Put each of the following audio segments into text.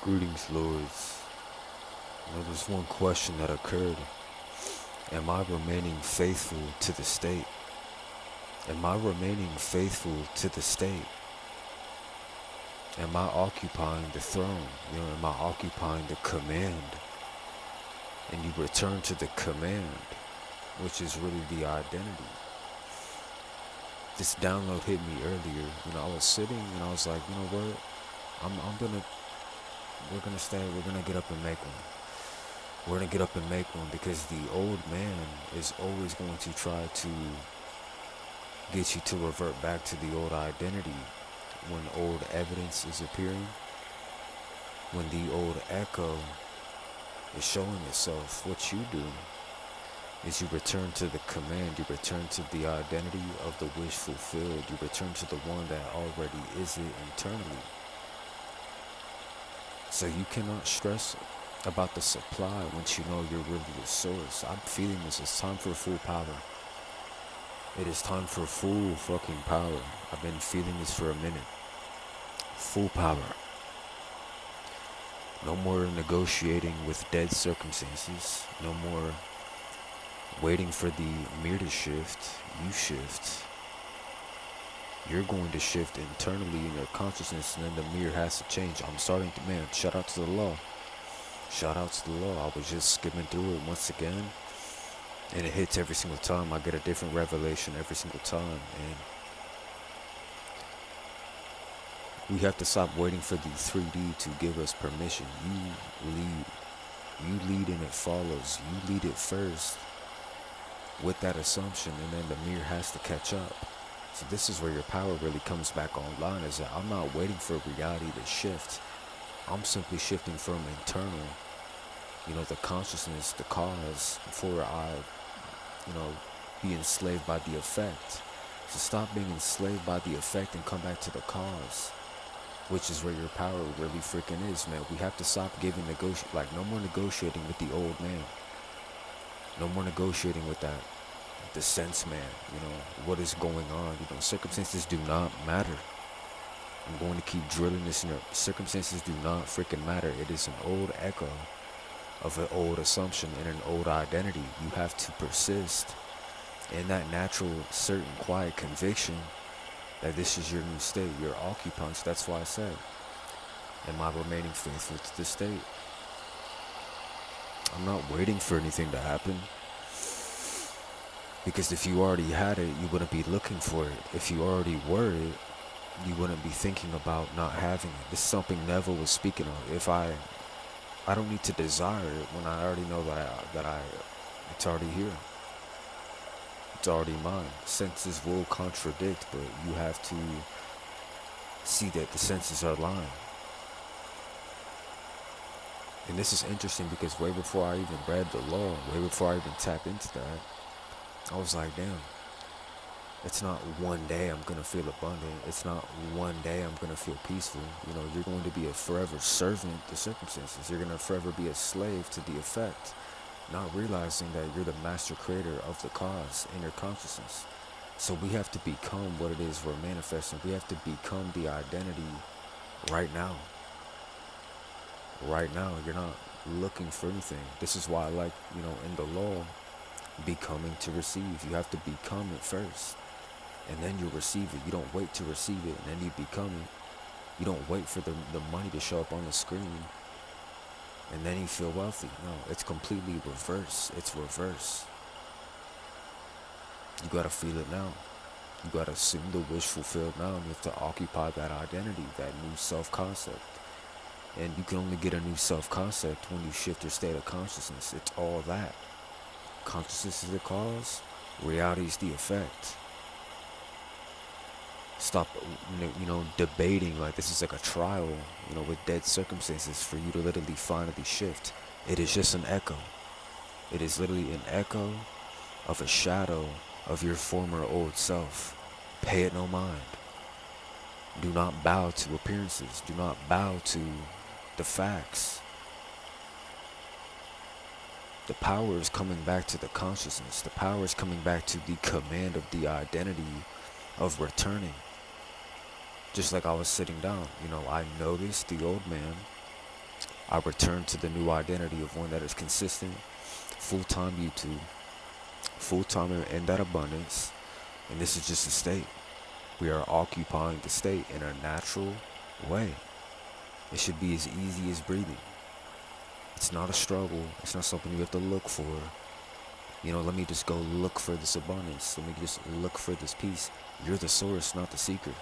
Greetings, Lords. There's one question that occurred. Am I remaining faithful to the state? Am I remaining faithful to the state? Am I occupying the throne? Am I occupying the command? And you return to the command, which is really the identity. This download hit me earlier. I was sitting and I was like, you know what? We're gonna stay, we're gonna get up and make one. We're gonna get up and make one because the old man is always going to try to get you to revert back to the old identity when old evidence is appearing, when the old echo is showing itself. What you do is you return to the command, you return to the identity of the wish fulfilled, you return to the one that already is it internally. So you cannot stress about the supply once you know you're really the source. I'm feeling this. It's time for full power. It is time for full fucking power. I've been feeling this for a minute. Full power. No more negotiating with dead circumstances. No more waiting for the mirror to shift. You shift. You're going to shift internally in your consciousness, and then the mirror has to change. I'm starting to, man, shout out to the law. Shout out to the law. I was just skimming through it once again, and it hits every single time. I get a different revelation every single time, and we have to stop waiting for the 3D to give us permission. You lead. You lead and it follows. You lead it first with that assumption, and then the mirror has to catch up. So this is where your power really comes back online, is that I'm not waiting for reality to shift. I'm simply shifting from internal, the consciousness, the cause, before I, be enslaved by the effect. So stop being enslaved by the effect and come back to the cause, which is where your power really freaking is, man. We have to stop giving no more negotiating with the old man. No more negotiating with that. The sense man, what is going on. Circumstances do not matter. I'm going to keep drilling this in your circumstances do not freaking matter. It is an old echo of an old assumption and an old identity. You have to persist in that natural, certain, quiet conviction that this is your new state. You're occupying. So that's why I said, am I remaining faithful to the state? I'm not waiting for anything to happen. Because if you already had it, you wouldn't be looking for it. If you already were it, you wouldn't be thinking about not having it. This is something Neville was speaking of. If I don't need to desire it when I already know it's already here. It's already mine. Senses will contradict, but you have to see that the senses are lying. And this is interesting because way before I even read the law, way before I even tapped into that, I was like, damn, it's not one day I'm going to feel abundant. It's not one day I'm going to feel peaceful. You're going to be a forever servant to circumstances. You're going to forever be a slave to the effect, not realizing that you're the master creator of the cause in your consciousness. So we have to become what it is we're manifesting. We have to become the identity right now. Right now, you're not looking for anything. This is why I like, in the law, becoming to receive. You have to become it first, and then you receive it. You don't wait to receive it and then you become it. You don't wait for the money to show up on the screen and then you feel wealthy. No, it's completely reverse. It's reverse. You gotta feel it now. You gotta assume the wish fulfilled now, and you have to occupy that identity, that new self-concept. And you can only get a new self-concept when you shift your state of consciousness. It's all that. Consciousness is the cause, reality is the effect. Stop, debating like this is like a trial, with dead circumstances for you to literally finally shift. It is just an echo. It is literally an echo of a shadow of your former old self. Pay it no mind. Do not bow to appearances. Do not bow to the facts. The power is coming back to the consciousness. The power is coming back to the command of the identity of returning. Just like I was sitting down, I noticed the old man I return to the new identity of one that is consistent, full-time YouTube, full-time in that abundance, and this is just a state. We are occupying the state in a natural way. It should be as easy as breathing. It's not a struggle. It's not something you have to look for. Let me just go look for this abundance. Let me just look for this peace. You're the source, not the seeker.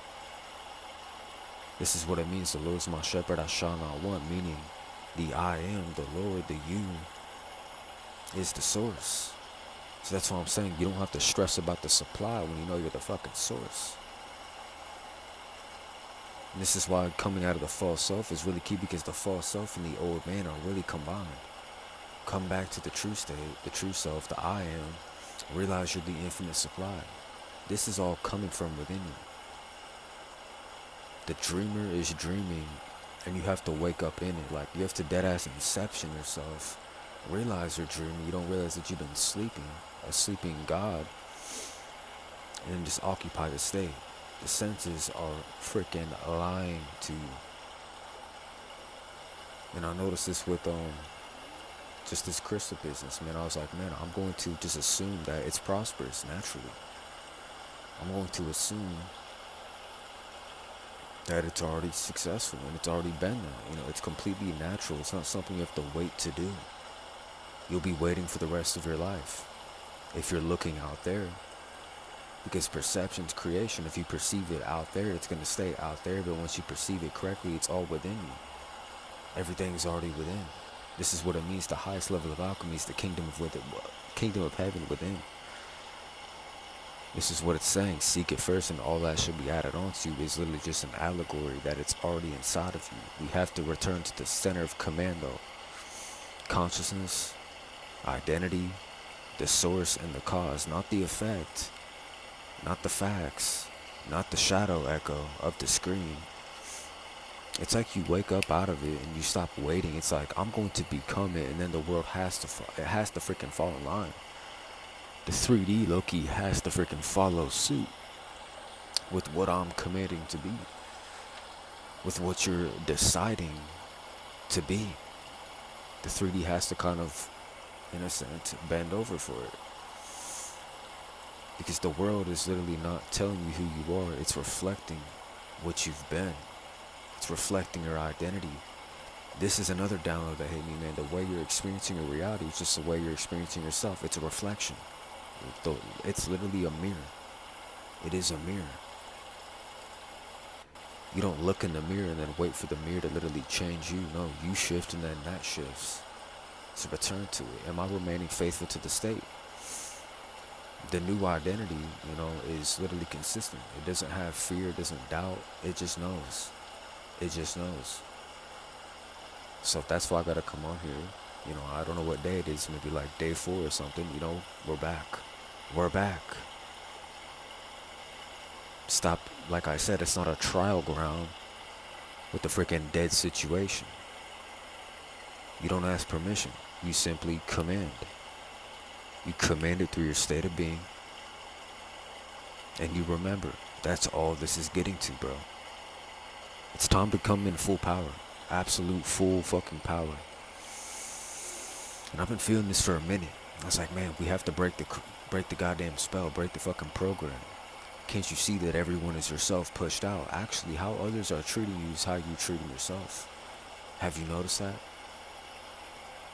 This is what it means. The Lord is my shepherd, I shall not want. Meaning, the I am, the Lord, the you, is the source. So that's what I'm saying. You don't have to stress about the supply when you know you're the fucking source. And this is why coming out of the false self is really key, because the false self and the old man are really combined. Come back to the true state, the true self, the I am. Realize you're the infinite supply. This is all coming from within you. The dreamer is dreaming, and you have to wake up in it. Like, you have to deadass inception yourself. Realize you're dreaming. You don't realize that you've been sleeping, a sleeping God, and then just occupy the state. The senses are freaking lying to you. And I noticed this with just this crystal business, man. I was like, man, I'm going to just assume that it's prosperous naturally. I'm going to assume that it's already successful and it's already been there. It's completely natural. It's not something you have to wait to do. You'll be waiting for the rest of your life if you're looking out there. Because perception's creation. If you perceive it out there, it's going to stay out there. But once you perceive it correctly, it's all within you. Everything's already within. This is what it means. The highest level of alchemy is the kingdom of heaven within. This is what it's saying. Seek it first, and all that should be added on to you is literally just an allegory that it's already inside of you. We have to return to the center of command, though. Consciousness, identity, the source, and the cause, not the effect, not the facts, not the shadow echo of the screen. It's like you wake up out of it and you stop waiting. It's like, I'm going to become it, and then the world has to freaking fall in line. The 3D Loki has to freaking follow suit with what I'm committing to be, with what you're deciding to be. The 3D has to kind of, in a sense, bend over for it. Because the world is literally not telling you who you are. It's reflecting what you've been. It's reflecting your identity. This is another download that hit me, man. The way you're experiencing your reality is just the way you're experiencing yourself. It's a reflection. It's literally a mirror. It is a mirror. You don't look in the mirror and then wait for the mirror to literally change you. No, you shift and then that shifts. So return to it. Am I remaining faithful to the state? The new identity, is literally consistent. It doesn't have fear, it doesn't doubt. It just knows. It just knows. So that's why I gotta come on here. I don't know what day it is, maybe like day 4 or something. We're back. We're back. Stop, like I said, it's not a trial ground with the freaking dead situation. You don't ask permission. You simply command. You command it through your state of being. And you remember, that's all this is getting to, bro. It's time to come in full power. Absolute full fucking power. And I've been feeling this for a minute. I was like, man, we have to break the goddamn spell, break the fucking program. Can't you see that everyone is yourself pushed out? Actually, how others are treating you is how you're treating yourself. Have you noticed that?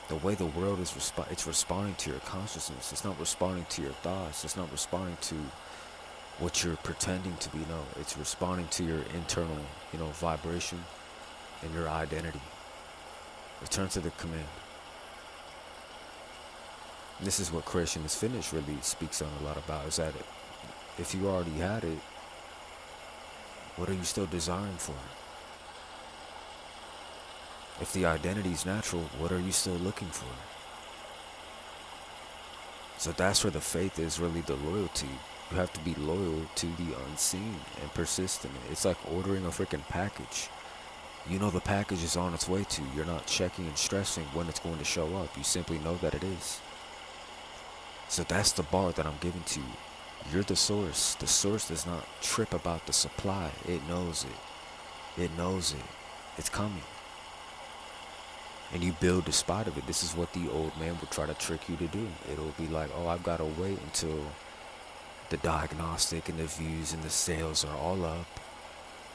The way the world is it's responding to your consciousness. It's not responding to your thoughts. It's not responding to what you're pretending to be. No, it's responding to your internal, vibration and your identity. Return to the command. This is what Creation is Finished really speaks on a lot about, is that if you already had it, what are you still desiring for? If the identity is natural, what are you still looking for? So that's where the faith is, really the loyalty. You have to be loyal to the unseen and persist in it. It's like ordering a freaking package. The package is on its way to you. You're not checking and stressing when it's going to show up. You simply know that it is. So that's the bar that I'm giving to you. You're the source. The source does not trip about the supply. It knows it. It knows it. It's coming. And you build despite of it. This is what the old man will try to trick you to do. It'll be like, oh, I've got to wait until the diagnostic and the views and the sales are all up,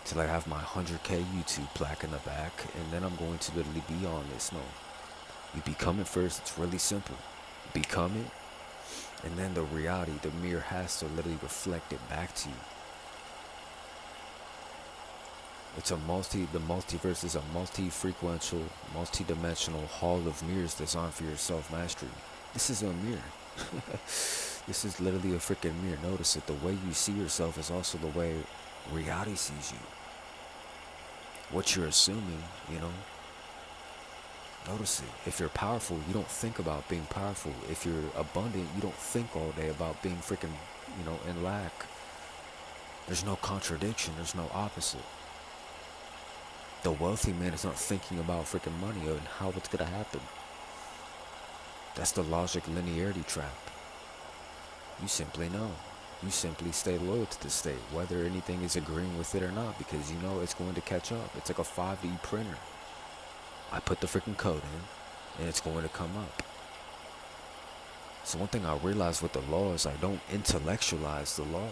till I have my 100K YouTube plaque in the back, and then I'm going to literally be on this. No, you become it first. It's really simple. Become it, and then the reality, the mirror has to literally reflect it back to you. It's the multiverse is a multi-frequential, multi-dimensional hall of mirrors designed for your self-mastery. This is a mirror. This is literally a freaking mirror. Notice it. The way you see yourself is also the way reality sees you. What you're assuming, notice it. If you're powerful, you don't think about being powerful. If you're abundant, you don't think all day about being freaking, in lack. There's no contradiction. There's no opposite. The wealthy man is not thinking about freaking money and how it's gonna happen. That's the logic linearity trap. You simply know. You simply stay loyal to the state, whether anything is agreeing with it or not, because you know it's going to catch up. It's like a 5D printer. I put the freaking code in, and it's going to come up. So one thing I realized with the law is I don't intellectualize the law.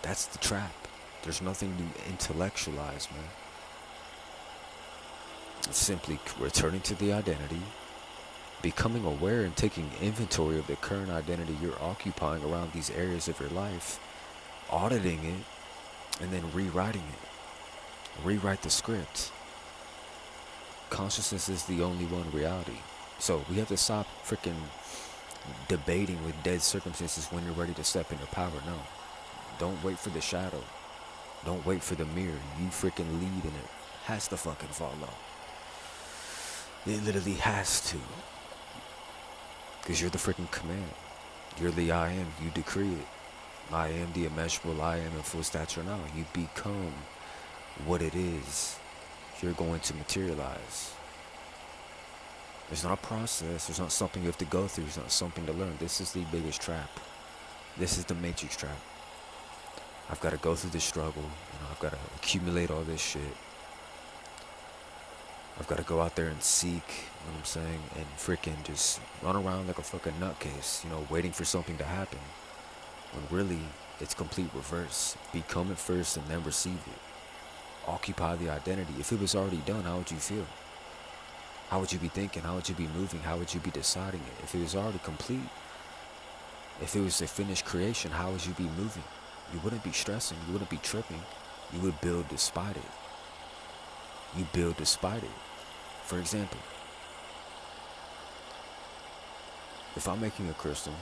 That's the trap. There's nothing to intellectualize, man. It's simply returning to the identity, becoming aware and taking inventory of the current identity you're occupying around these areas of your life, auditing it, and then rewriting it. Rewrite the script. Consciousness is the only one reality. So we have to stop freaking debating with dead circumstances when you're ready to step in your power. No. Don't wait for the shadow. Don't wait for the mirror. You freaking lead, and it has to fucking follow. It literally has to. Because you're the freaking command. You're the I am. You decree it. I am the immeasurable I am in full stature now. You become what it is you're going to materialize. There's not a process. There's not something you have to go through. There's not something to learn. This is the biggest trap. This is the matrix trap. I've got to go through this struggle. I've got to accumulate all this shit. I've got to go out there and seek, you know what I'm saying, and freaking just run around like a fucking nutcase, waiting for something to happen. When really, it's complete reverse. Become it first and then receive it. Occupy the identity. If it was already done, how would you feel? How would you be thinking? How would you be moving? How would you be deciding it? If it was already complete, if it was a finished creation, how would you be moving? You wouldn't be stressing. You wouldn't be tripping. You would build despite it. You build despite it. For example, if I'm making a crystal,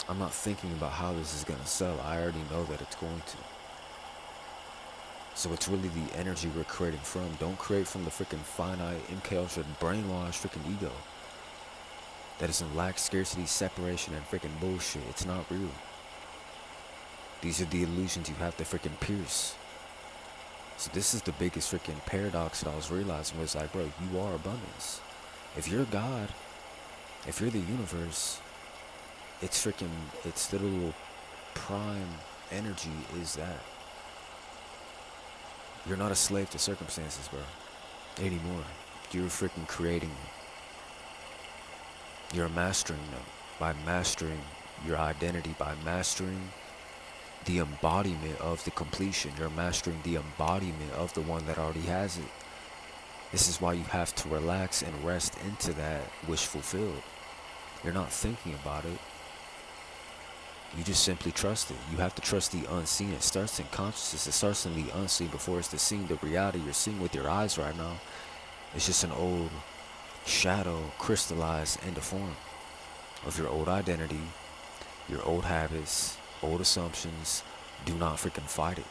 I'm not thinking about how this is going to sell. I already know that it's going to. So it's really the energy we're creating from. Don't create from the freaking finite, MK Ultra, brainwashed freaking ego that is in lack, scarcity, separation, and freaking bullshit. It's not real. These are the illusions you have to freaking pierce. So this is the biggest freaking paradox that I was realizing was like, bro, you are abundance. If you're God, if you're the universe, it's the little prime energy is that. You're not a slave to circumstances, bro, anymore. You're freaking creating them. You're mastering them by mastering your identity, by mastering the embodiment of the completion. You're mastering the embodiment of the one that already has it. This is why you have to relax and rest into that wish fulfilled. You're not thinking about it. You just simply trust it. You have to trust the unseen. It starts in consciousness. It starts in the unseen before it's the seen. The reality you're seeing with your eyes right now is just an old shadow crystallized into form of your old identity, your old habits, old assumptions. Do not freaking fight it.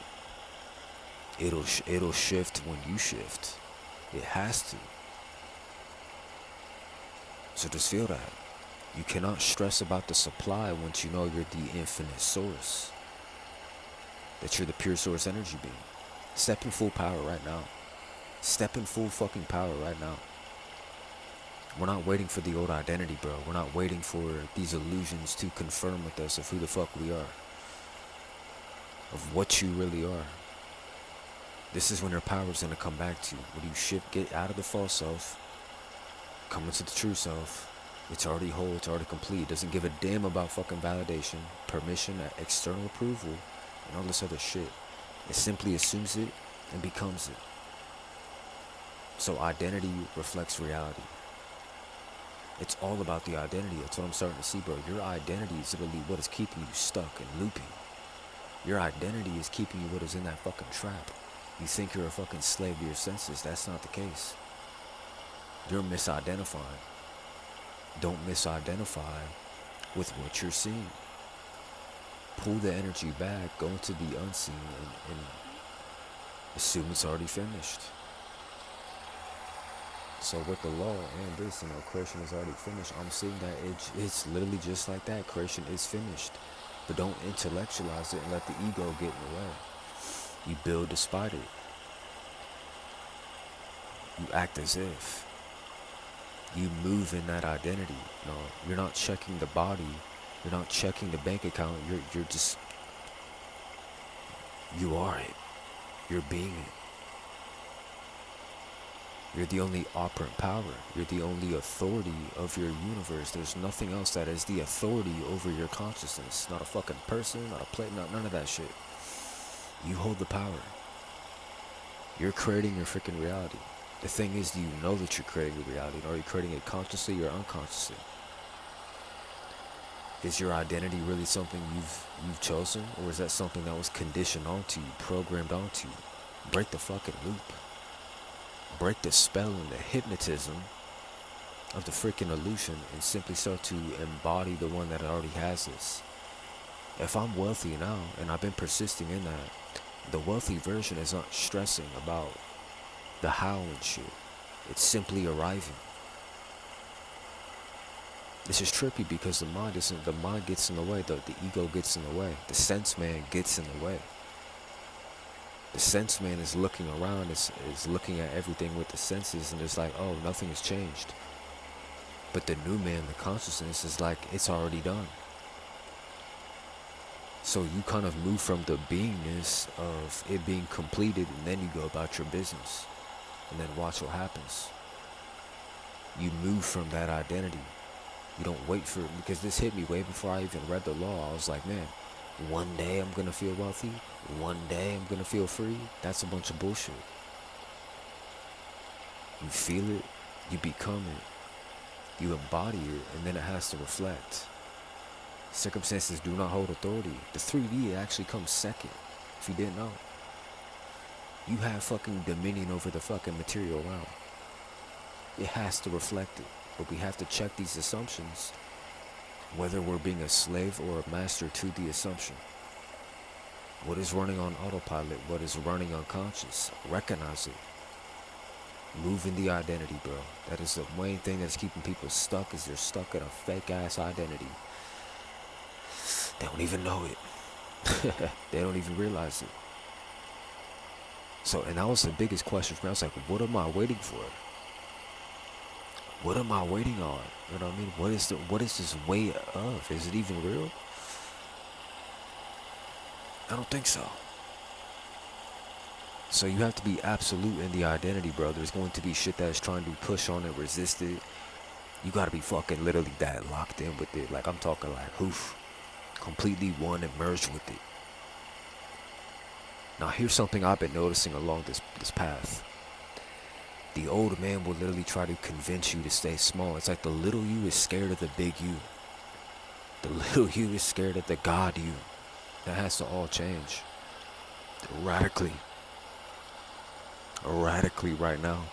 It'll shift when you shift. It has to. So just feel that. You cannot stress about the supply once you know you're the infinite source. That you're the pure source energy being. Step in full power right now. Step in full fucking power right now. We're not waiting for the old identity, bro. We're not waiting for these illusions to confirm with us of who the fuck we are. Of what you really are. This is when your power is going to come back to you. When you shift, get out of the false self, Come into the true self. It's already whole, it's already complete. It doesn't give a damn about fucking validation, permission, external approval, and all this other shit. It simply assumes it and becomes it. So identity reflects reality. It's all about the identity. That's what I'm starting to see, bro. Your identity is literally what is keeping you stuck and looping. Your identity is keeping you what is in that fucking trap. You think you're a fucking slave to your senses. That's not the case. You're misidentifying. Don't misidentify with what you're seeing. Pull the energy back, go into the unseen, and assume it's already finished. So with the law and this, creation is already finished. I'm seeing that it's literally just like that. Creation is finished. But don't intellectualize it and let the ego get in the way. You build despite it. You act as if. You move in that identity. You're not checking the body. You're not checking the bank account. You're just, you are it. You're being it. You're the only operant power. You're the only authority of your universe. There's nothing else that is the authority over your consciousness. Not a fucking person, not a plate, none of that shit. You hold the power. You're creating your freaking reality. The thing is, do you know that you're creating a reality? Or are you creating it consciously or unconsciously? Is your identity really something you've chosen? Or is that something that was conditioned onto you, programmed onto you? Break the fucking loop. Break the spell and the hypnotism of the freaking illusion and simply start to embody the one that already has this. If I'm wealthy now, and I've been persisting in that, the wealthy version is not stressing about the how and shit. It's simply arriving. This is trippy because the mind gets in the way, the ego gets in the way, the sense man gets in the way. The sense man is looking around, is looking at everything with the senses, and it's like, oh, nothing has changed. But the new man, the consciousness, is like, it's already done. So you kind of move from the beingness of it being completed, and then you go about your business. And then watch what happens. You move from that identity. You don't wait for it, because this hit me way before I even read the law. I was like, man, one day I'm going to feel wealthy. One day I'm going to feel free. That's a bunch of bullshit. You feel it. You become it. You embody it. And then it has to reflect. Circumstances do not hold authority. The 3D actually comes second, if you didn't know. You have fucking dominion over the fucking material realm. It has to reflect it. But we have to check these assumptions, whether we're being a slave or a master to the assumption. What is running on autopilot? What is running unconscious? Recognize it. Move in the identity, bro. That is the main thing that's keeping people stuck, is they're stuck in a fake ass identity. They don't even know it. They don't even realize it. So, and that was the biggest question for me. I was like, what am I waiting for? What am I waiting on? You know what I mean? What is this way of? Is it even real? I don't think so. So you have to be absolute in the identity, bro. There's going to be shit that's trying to push on it, resist it. You gotta be fucking literally that locked in with it. Like, I'm talking like, oof, completely one and merged with it. Now here's something I've been noticing along this path. The old man will literally try to convince you to stay small. It's like the little you is scared of the big you. The little you is scared of the God you. That has to all change. Radically. Radically right now.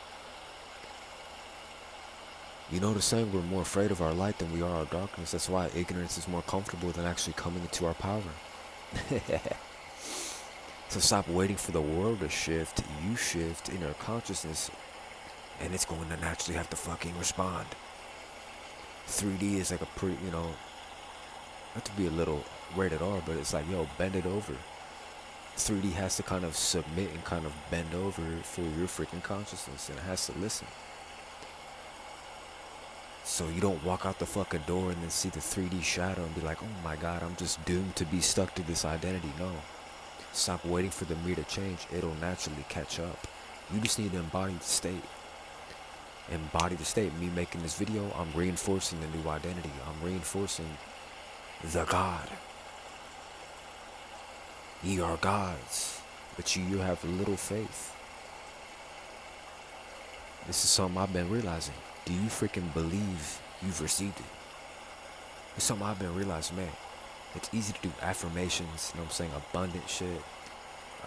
You know the saying, we're more afraid of our light than we are our darkness. That's why ignorance is more comfortable than actually coming into our power. So stop waiting for the world to shift. You shift in your consciousness, and it's going to naturally have to fucking respond. 3D is like a pretty, not to be a little rated R, but it's like, yo, bend it over. 3D has to kind of submit and kind of bend over for your freaking consciousness, and it has to listen. So you don't walk out the fucking door and then see the 3D shadow and be like, oh my God, I'm just doomed to be stuck to this identity. No. Stop waiting for the me to change. It'll naturally catch up. You just need to embody the state. embody the state. Me making this video, I'm reinforcing the new identity. I'm reinforcing the God. Ye are gods, but you have little faith. This is something I've been realizing. Do you freaking believe you've received it? It's something I've been realizing, man. It's easy to do affirmations, you know what I'm saying, abundant shit,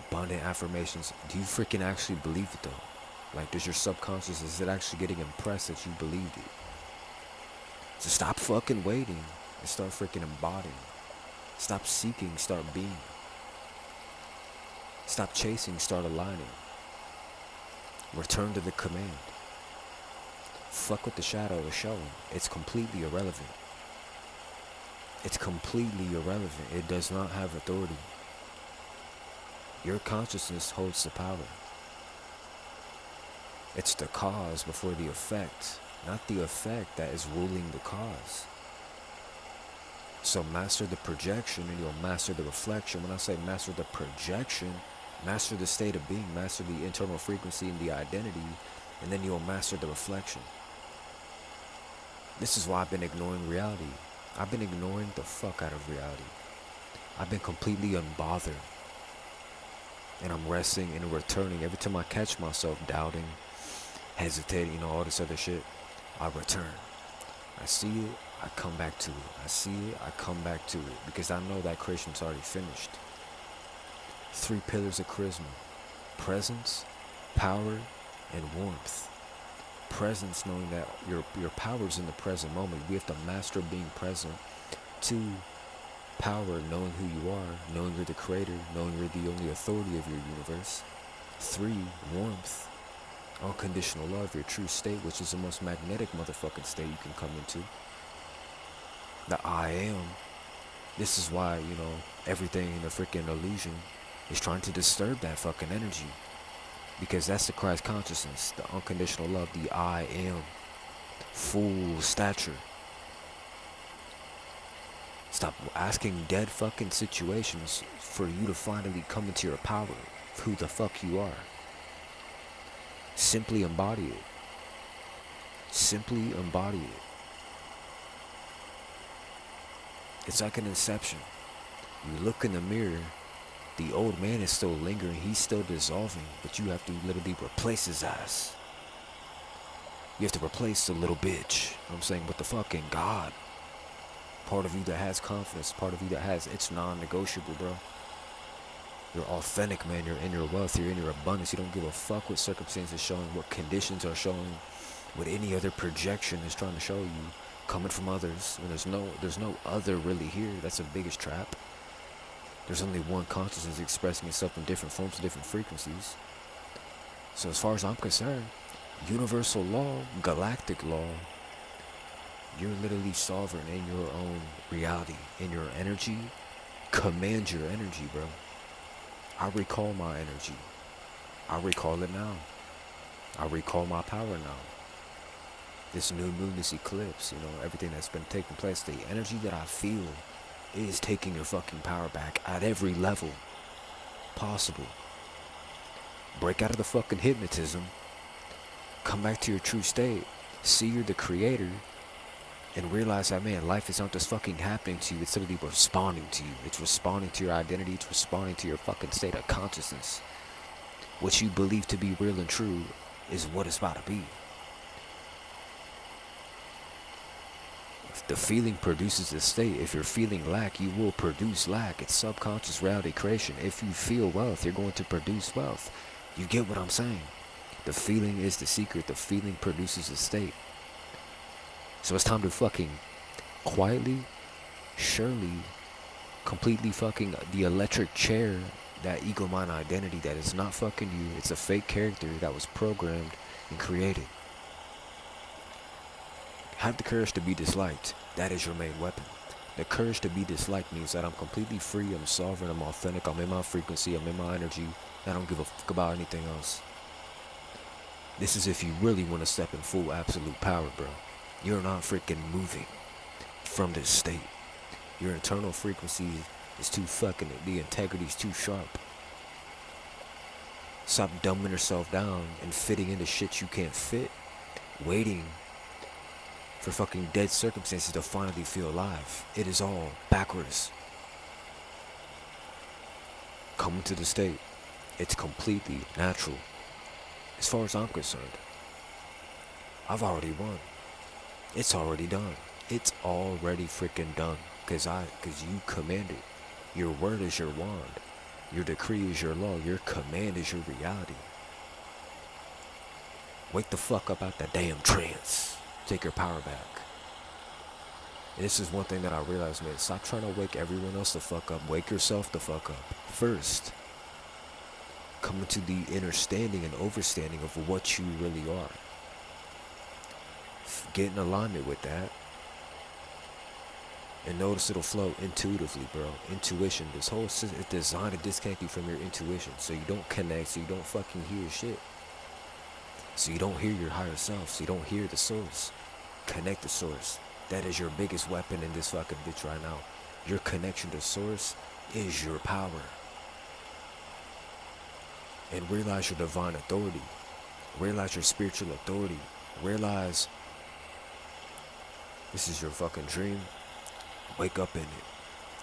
abundant affirmations. Do you freaking actually believe it though? Like, does your subconscious, is it actually getting impressed that you believed it? So stop fucking waiting and start freaking embodying. Stop seeking, start being. Stop chasing, start aligning. Return to the command. Fuck what the shadow is showing. It's completely irrelevant. It's completely irrelevant. It does not have authority. Your consciousness holds the power. It's the cause before the effect, not the effect that is ruling the cause. So master the projection and you'll master the reflection. When I say master the projection, master the state of being, master the internal frequency and the identity, and then you'll master the reflection. This is why I've been ignoring reality. I've been ignoring the fuck out of reality. I've been completely unbothered. And I'm resting and returning. Every time I catch myself doubting, hesitating, all this other shit, I return. I see it, I come back to it. I see it, I come back to it. Because I know that creation's already finished. 3 pillars of charisma: presence, power, and warmth. Presence, knowing that your power's in the present moment. We have to master being present. 2, power, knowing who you are, knowing you're the creator, knowing you're the only authority of your universe. 3, warmth, unconditional love, your true state, which is the most magnetic motherfucking state you can come into. The I am. This is why, everything in the freaking illusion is trying to disturb that fucking energy. Because that's the Christ consciousness, the unconditional love, the I am, full stature. Stop asking dead fucking situations for you to finally come into your power of who the fuck you are. Simply embody it. Simply embody it. It's like an inception. You look in the mirror, the old man is still lingering, he's still dissolving, but you have to literally replace his ass. You have to replace the little bitch, I'm saying, with the fucking God. Part of you that has confidence, part of you that has, it's non-negotiable, bro. You're authentic, man. You're in your wealth, you're in your abundance. You don't give a fuck what circumstances showing, what conditions are showing, what any other projection is trying to show you, coming from others. When there's no other really here. That's the biggest trap. There's only one consciousness expressing itself in different forms, different frequencies. So as far as I'm concerned, universal law, galactic law, you're literally sovereign in your own reality, in your energy. Command your energy, bro. I recall my energy. I recall it now. I recall my power now. This new moon, this eclipse, everything that's been taking place, the energy that I feel is taking your fucking power back at every level possible. Break out of the fucking hypnotism. Come back to your true state. See you're the creator. And realize that, man, life is not just fucking happening to you. It's literally responding to you. It's responding to your identity. It's responding to your fucking state of consciousness. What you believe to be real and true is what it's about to be. If the feeling produces a state, if you're feeling lack, you will produce lack. It's subconscious reality creation. If you feel wealth, you're going to produce wealth. You get what I'm saying? The feeling is the secret. The feeling produces a state. So it's time to fucking quietly, surely, completely fucking the electric chair, that ego mind identity that is not fucking you. It's a fake character that was programmed and created. Have the courage to be disliked. That is your main weapon. The courage to be disliked means that I'm completely free, I'm sovereign, I'm authentic, I'm in my frequency, I'm in my energy. I don't give a fuck about anything else. This is if you really want to step in full absolute power, bro. You're not freaking moving from this state. Your internal frequency is too fucking, the integrity is too sharp. Stop dumbing yourself down and fitting into shit you can't fit waiting for fucking dead circumstances to finally feel alive. It is all backwards. Coming to the state, it's completely natural. As far as I'm concerned, I've already won. It's already done. It's already freaking done. Cause you commanded. Your word is your wand. Your decree is your law. Your command is your reality. Wake the fuck up out that damn trance. Take your power back. And this is one thing that I realized, man. Stop trying to wake everyone else the fuck up. Wake yourself the fuck up. First, come into the understanding and overstanding of what you really are. Get in alignment with that. And notice it'll flow intuitively, bro. Intuition. This whole system is designed to disconnect you from your intuition. So you don't connect, so you don't fucking hear shit. So you don't hear your higher self. So you don't hear the source. Connect the source. That is your biggest weapon in this fucking bitch right now. Your connection to source is your power. And realize your divine authority. Realize your spiritual authority. Realize this is your fucking dream. Wake up in it.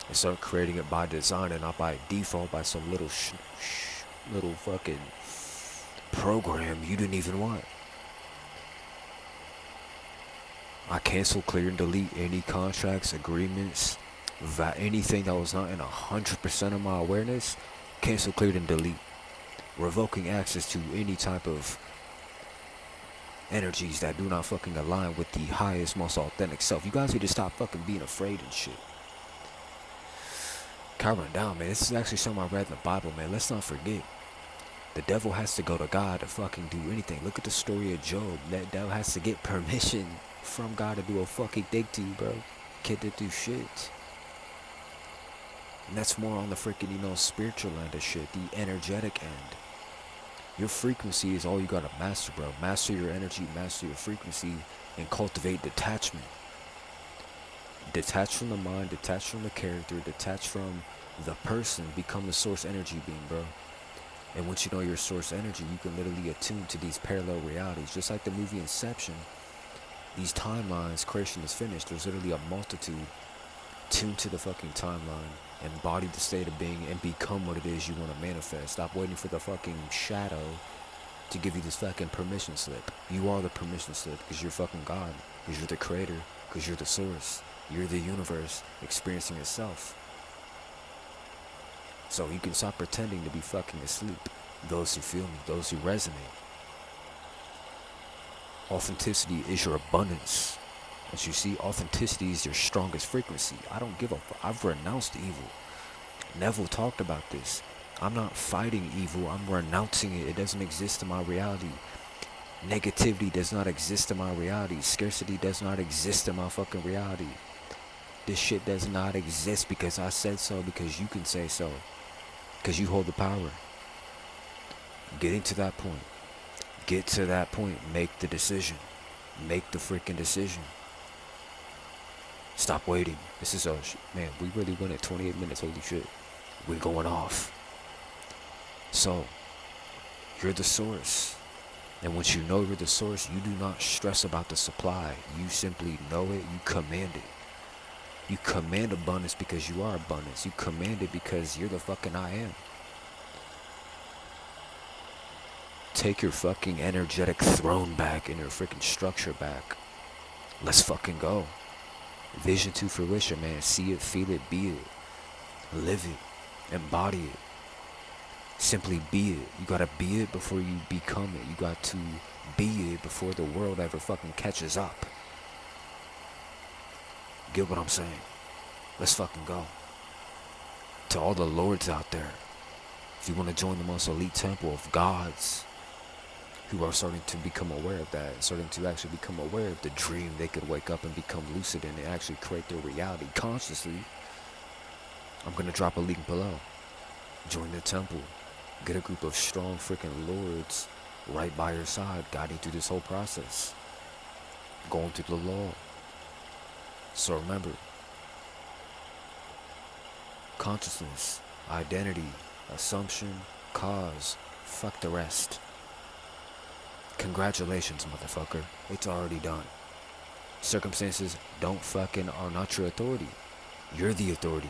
And start creating it by design and not by default by some little little fucking program you didn't even want. I cancel, clear, and delete any contracts, agreements, anything that was not in 100% of my awareness. Cancel, clear, and delete. Revoking access to any type of energies that do not fucking align with the highest, most authentic self. You guys need to stop fucking being afraid and shit. Calm down, man. This is actually something I read in the Bible, man. Let's not forget. The devil has to go to God to fucking do anything. Look at the story of Job. That devil has to get permission from God to do a fucking thing to you, bro. Can't do shit. And that's more on the freaking, spiritual end of shit. The energetic end. Your frequency is all you gotta master, bro. Master your energy, master your frequency, and cultivate detachment. Detach from the mind, detach from the character, detach from the person, become the source energy being, bro. And once you know your source energy, you can literally attune to these parallel realities. Just like the movie Inception, these timelines, creation is finished. There's literally a multitude. Tune to the fucking timeline. Embody the state of being and become what it is you want to manifest. Stop waiting for the fucking shadow to give you this fucking permission slip. You are the permission slip because you're fucking God. Because you're the creator. Because you're the source. You're the universe experiencing itself. So you can stop pretending to be fucking asleep. Those who feel me, those who resonate. Authenticity is your abundance. As you see, authenticity is your strongest frequency. I don't give a fuck. I've renounced evil. Neville talked about this. I'm not fighting evil. I'm renouncing it. It doesn't exist in my reality. Negativity does not exist in my reality. Scarcity does not exist in my fucking reality. This shit does not exist because I said so, because you can say so. Because you hold the power. Getting to that point. Get to that point. Make the decision. Make the freaking decision. Stop waiting. This is man, we really went at 28 minutes. Holy shit. We're going off. So, you're the source. And once you know you're the source, you do not stress about the supply. You simply know it. You command it. You command abundance because you are abundance. You command it because you're the fucking I am. Take your fucking energetic throne back and your freaking structure back. Let's fucking go. Vision to fruition, man. See it, feel it, be it. Live it. Embody it. Simply be it. You gotta be it before you become it. You got to be it before the world ever fucking catches up. Get what I'm saying? Let's fucking go. To all the lords out there, if you want to join the most elite temple of gods who are starting to become aware of that, starting to actually become aware of the dream, they could wake up and become lucid and actually create their reality consciously, I'm going to drop a link below. Join the temple. Get a group of strong freaking lords right by your side, guiding through this whole process. Going through the law. So remember, consciousness, identity, assumption, cause, fuck the rest. Congratulations, motherfucker. It's already done. Circumstances are not your authority. You're the authority.